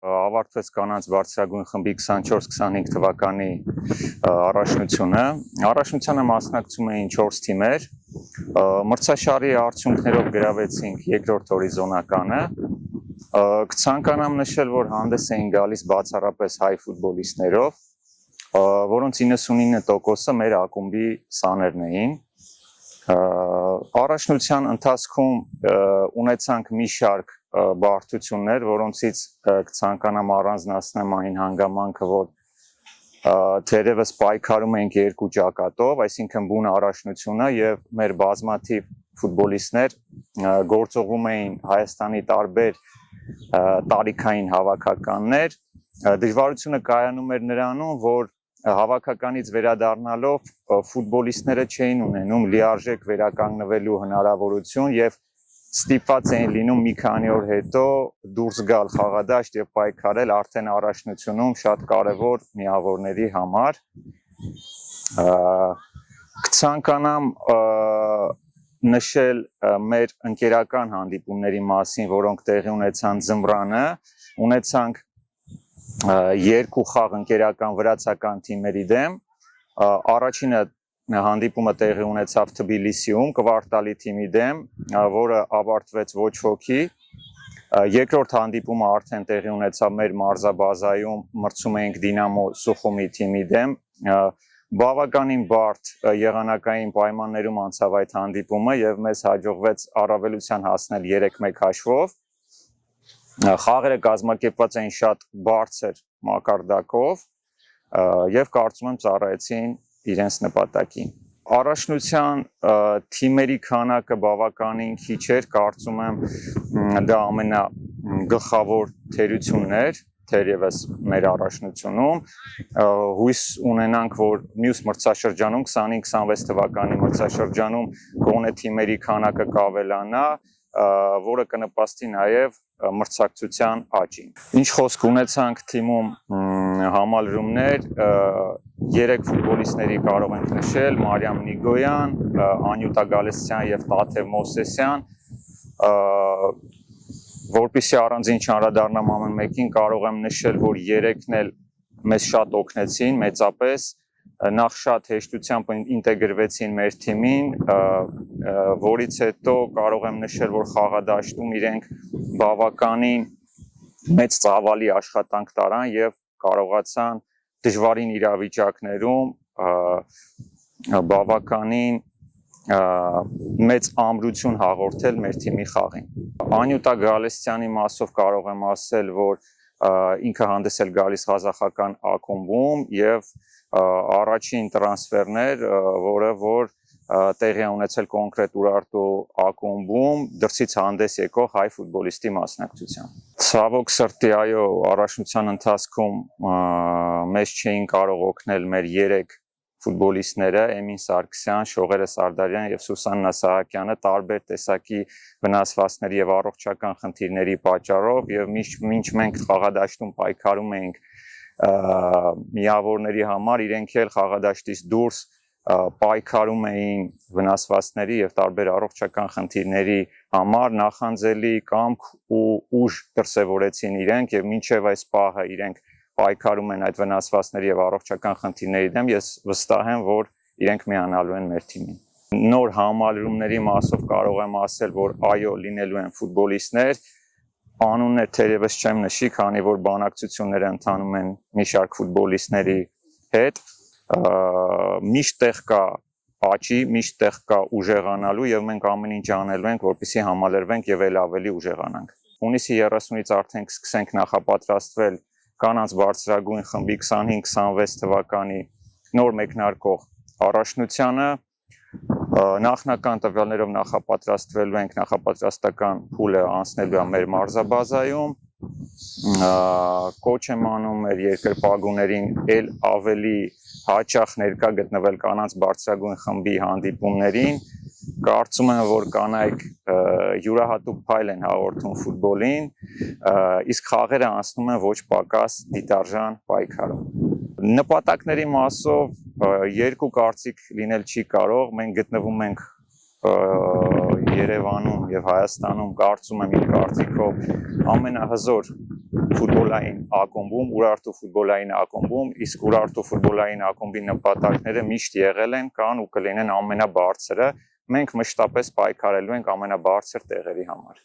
Ավարտվեց կանանց բարձրագույն խմբի 24-25 թվականի առաջնությունը։ Առաջնությանը մասնակցում էին 4 թիմեր։ Մրցաշարի արդյունքներով գրավեցինք երկրորդ հորիզոնականը։ Կցանկանամ նշել, որ հանդես էին գալիս բացառապես հայ ֆուտբոլիստներով, որոնց 99%-ը մեր ակումբի սաներն էին։ Առաջնության ընթացքում ունեցանք մի շարք բարդություններ, որոնցից կցանկանամ առանձնացնեմ այն հանգամանքը, որ թերևս պայքարում ենք երկու ճակատով, այսինքն բուն առաջնությունը եւ մեր բազմաթիվ ֆուտբոլիստներ գործողում էին Հայաստանի տարբեր տարիքային հավաքականներ։ Դժվարությունը կայանում էր նրանում, որ հավաքականից վերադառնալով ֆուտբոլիստները չէին ունենում լիարժեք վերականգնվելու հնարավորություն եւ ստիպված էին լինում մի քանի օր հետո դուրս գալ խաղադաշտ եւ պայքարել արդեն առաջնությունում շատ կարեւոր միավորների համար։ Կցանկանամ նշել մեր ընկերական հանդիպումների մասին, որոնք տեղի ունեցան ձմռանը, ունեցանք երկու խաղ ընկերական վրացական թիմերի դեմ։ Առաջինը հանդիպումը տեղի ունեցավ Թբիլիսիում Կվարտալի թիմի դեմ, որը ավարտվեց ոչ ոքի։ Երկրորդ հանդիպումը արդեն տեղի ունեցավ մեր մարզաբազայում, մրցում էինք Դինամո Սուխումի թիմի դեմ։ Բավականին բարդ եղանակային պայմաններում անցավ այդ հանդիպումը եւ մեզ հաջողվեց առավելության հասնել 3-1 հաշվով։ Խաղերը կազմակերպված էին շատ բարձր մակարդակով եւ կարծում եմ ծառայեցին իրենց նպատակին։ Առաջնության թիմերի քանակը բավականին քիչ էր, կարծում եմ դա ամենագլխավոր թերությունն էր թերևս մեր առաջնությունում։ Հույս ունենանք, որ մյուս մրցաշրջանում 25-26 թվականի մրցաշրջանում գոնե թիմերի քանակը կավելանա, որը կնպաստի նաև մրցակցության աճին։ Ինչ խոսք ունեցանք թիմում համալրումներ, 3 ֆուտբոլիստների կարող ենք նշել՝ Մարիամ Նիգոյան, Անյուտա Գալստյան եւ Տաթև Մովսեսյան։ Որպեսզի առանձին չանդրադառնամ ամեն մեկին, կարող եմ նշել, որ 3-ն էլ մեզ շատ օգնեցին, մեծապես նախ շատ հեշտությամբ ինտեգրվեցին մեր թիմին, որից հետո կարող եմ նշել, որ խաղադաշտում իրենք բավականին մեծ ծավալի աշխատանք տարան եւ կարողացան դժվարին իրավիճակներում բավականին մեծ ամրություն հաղորդել մեր թիմի խաղին։ Անյուտա Գալստյանի մասով կարող եմ ասել, որ ինքը հանդես էլ գալիս ղազախական ակումբում եւ առաջին տրանսֆերն էր, որ տեղի ունեցել կոնկրետ Ուրարտու ակումբում դրսից հանդես եկող հայ ֆուտբոլիստի մասնակցությամբ։ Ցավոք սրտի, այո, առաջնության ընթացքում մեզ չէին կարող օգնել մեր 3 ֆուտբոլիստները՝ Էմին Սարգսյան, Շողերը Սարդարյան եւ Սուսաննա Սահակյանը տարբեր տեսակի վնասվածքների եւ առողջական խնդիրների պատճառով եւ մինչ մենք խաղադաշտում պայքարում էինք միավորների համար, իրենք էլ խաղադաշտից դուրս պայքարում էին վնասվածքների եւ տարբեր առողջական խնդիրների համար, նախանձելի կամք ու ուժ դրսևորեցին իրենք եւ մինչեւ այս պահը իրենք պայքարում են այդ վնասվածքների եւ առողջական խնդիրների դեմ, ես վստահ եմ, որ իրենք միանալու են մեր թիմին։ Նոր համալրումների մասով կարող եմ ասել, որ այո, լինելու են ֆուտբոլիստներ, անուններ թերևս չեմ նշի, քանի որ բանակցությունները ընթանում են մի շարք ֆուտբոլիստների հետ։ Միշտ տեղ կա աճի, միշտ տեղ կա ուժեղանալու եւ մենք ամեն ինչ անելու ենք, որպեսզի համալրվենք եւ ել ավելի ուժեղանանք։ Հունիսի 30-ից արդեն կսկսենք նախապատրաստվել կանանց բարձրագույն խմբի 25-26 թվականի նոր մեկնարկող առաջնությանը։ Նախնական տվյալներով նախապատրաստվելու ենք, նախապատրաստական փուլը անցնելու է մեր մարզաբազայում։ Կոչ եմ անում մեր երկրպագուներին էլ ավելի հաճախ ներկա գտնվել կանանց բարձրագույն խմբի հանդիպումներին։ Կարծում եմ, որ կանայք յուրահատուկ փայլ են հաղորդում ֆուտբոլին, իսկ խաղերը անցնում են ոչ պակաս դիտարժան պայքարում։ Նպատակների մասով երկու կարծիք լինել չի կարող, մենք գտնվում ենք Երևանում եւ Հայաստանում, կարծում եմ իմ կարծիքով ամենահզոր ֆուտբոլային ակումբում, Ուրարտու ֆուտբոլային ակումբում, իսկ Ուրարտու ֆուտբոլային ակումբի նպատակները միշտ եղել են, կան ու կլինեն ամենաբարձրը։ Մենք մշտապես պայքարելու ենք ամենաբարձր տեղերի համար։